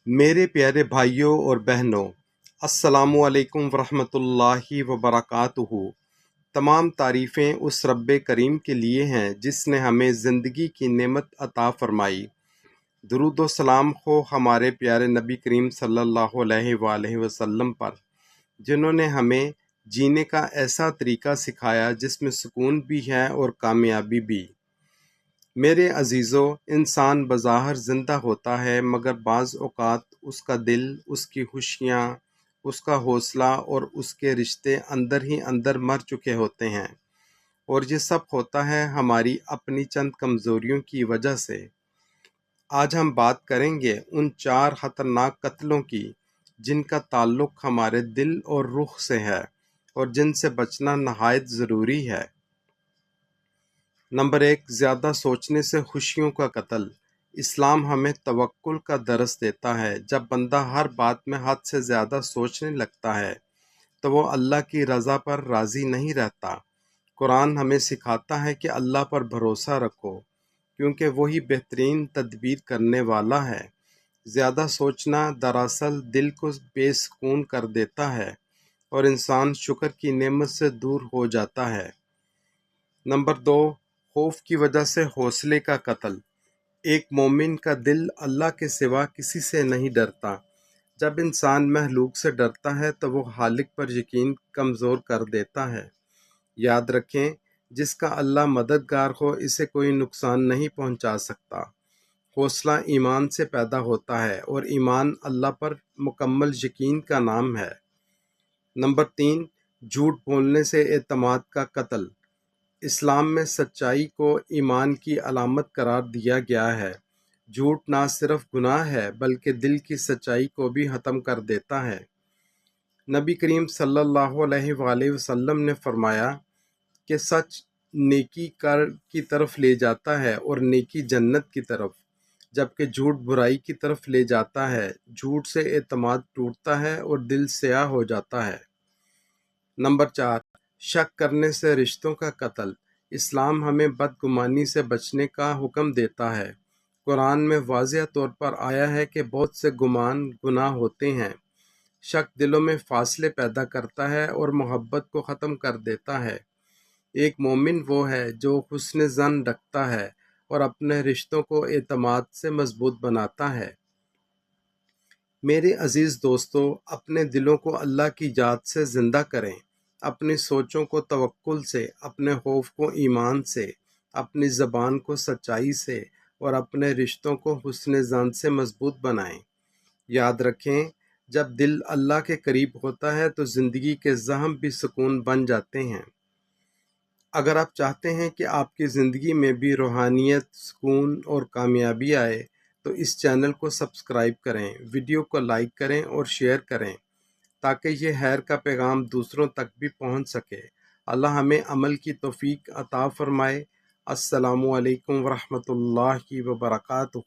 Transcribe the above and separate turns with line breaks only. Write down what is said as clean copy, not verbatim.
میرے پیارے بھائیوں اور بہنوں، السلام علیکم ورحمۃ اللہ وبرکاتہ۔ تمام تعریفیں اس رب کریم کے لیے ہیں جس نے ہمیں زندگی کی نعمت عطا فرمائی۔ درود و سلام ہو ہمارے پیارے نبی کریم صلی اللہ علیہ وآلہ وسلم پر، جنہوں نے ہمیں جینے کا ایسا طریقہ سکھایا جس میں سکون بھی ہے اور کامیابی بھی۔ میرے عزیزو، انسان بظاہر زندہ ہوتا ہے مگر بعض اوقات اس کا دل، اس کی خوشیاں، اس کا حوصلہ اور اس کے رشتے اندر ہی اندر مر چکے ہوتے ہیں، اور یہ سب ہوتا ہے ہماری اپنی چند کمزوریوں کی وجہ سے۔ آج ہم بات کریں گے ان 4 خطرناک قتلوں کی جن کا تعلق ہمارے دل اور روح سے ہے اور جن سے بچنا نہایت ضروری ہے۔ نمبر 1، زیادہ سوچنے سے خوشیوں کا قتل۔ اسلام ہمیں توکل کا درس دیتا ہے۔ جب بندہ ہر بات میں حد سے زیادہ سوچنے لگتا ہے تو وہ اللہ کی رضا پر راضی نہیں رہتا۔ قرآن ہمیں سکھاتا ہے کہ اللہ پر بھروسہ رکھو، کیونکہ وہی بہترین تدبیر کرنے والا ہے۔ زیادہ سوچنا دراصل دل کو بے سکون کر دیتا ہے اور انسان شکر کی نعمت سے دور ہو جاتا ہے۔ نمبر 2، خوف کی وجہ سے حوصلے کا قتل۔ ایک مومن کا دل اللہ کے سوا کسی سے نہیں ڈرتا۔ جب انسان مخلوق سے ڈرتا ہے تو وہ خالق پر یقین کمزور کر دیتا ہے۔ یاد رکھیں، جس کا اللہ مددگار ہو اسے کوئی نقصان نہیں پہنچا سکتا۔ حوصلہ ایمان سے پیدا ہوتا ہے اور ایمان اللہ پر مکمل یقین کا نام ہے۔ نمبر 3، جھوٹ بولنے سے اعتماد کا قتل۔ اسلام میں سچائی کو ایمان کی علامت قرار دیا گیا ہے۔ جھوٹ نہ صرف گناہ ہے بلکہ دل کی سچائی کو بھی ختم کر دیتا ہے۔ نبی کریم صلی اللہ علیہ وآلہ وسلم نے فرمایا کہ سچ نیکی کی طرف لے جاتا ہے اور نیکی جنت کی طرف، جبکہ جھوٹ برائی کی طرف لے جاتا ہے۔ جھوٹ سے اعتماد ٹوٹتا ہے اور دل سیاہ ہو جاتا ہے۔ نمبر 4، شک کرنے سے رشتوں کا قتل۔ اسلام ہمیں بدگمانی سے بچنے کا حکم دیتا ہے۔ قرآن میں واضح طور پر آیا ہے کہ بہت سے گمان گناہ ہوتے ہیں۔ شک دلوں میں فاصلے پیدا کرتا ہے اور محبت کو ختم کر دیتا ہے۔ ایک مومن وہ ہے جو حسن ظن رکھتا ہے اور اپنے رشتوں کو اعتماد سے مضبوط بناتا ہے۔ میرے عزیز دوستو، اپنے دلوں کو اللہ کی یاد سے زندہ کریں، اپنی سوچوں کو توکل سے، اپنے خوف کو ایمان سے، اپنی زبان کو سچائی سے اور اپنے رشتوں کو حسن ظن سے مضبوط بنائیں۔ یاد رکھیں، جب دل اللہ کے قریب ہوتا ہے تو زندگی کے زخم بھی سکون بن جاتے ہیں۔ اگر آپ چاہتے ہیں کہ آپ کی زندگی میں بھی روحانیت، سکون اور کامیابی آئے تو اس چینل کو سبسکرائب کریں، ویڈیو کو لائک کریں اور شیئر کریں تاکہ یہ خیر کا پیغام دوسروں تک بھی پہنچ سکے۔ اللہ ہمیں عمل کی توفیق عطا فرمائے۔ السلام علیکم ورحمۃ اللہ وبرکاتہ۔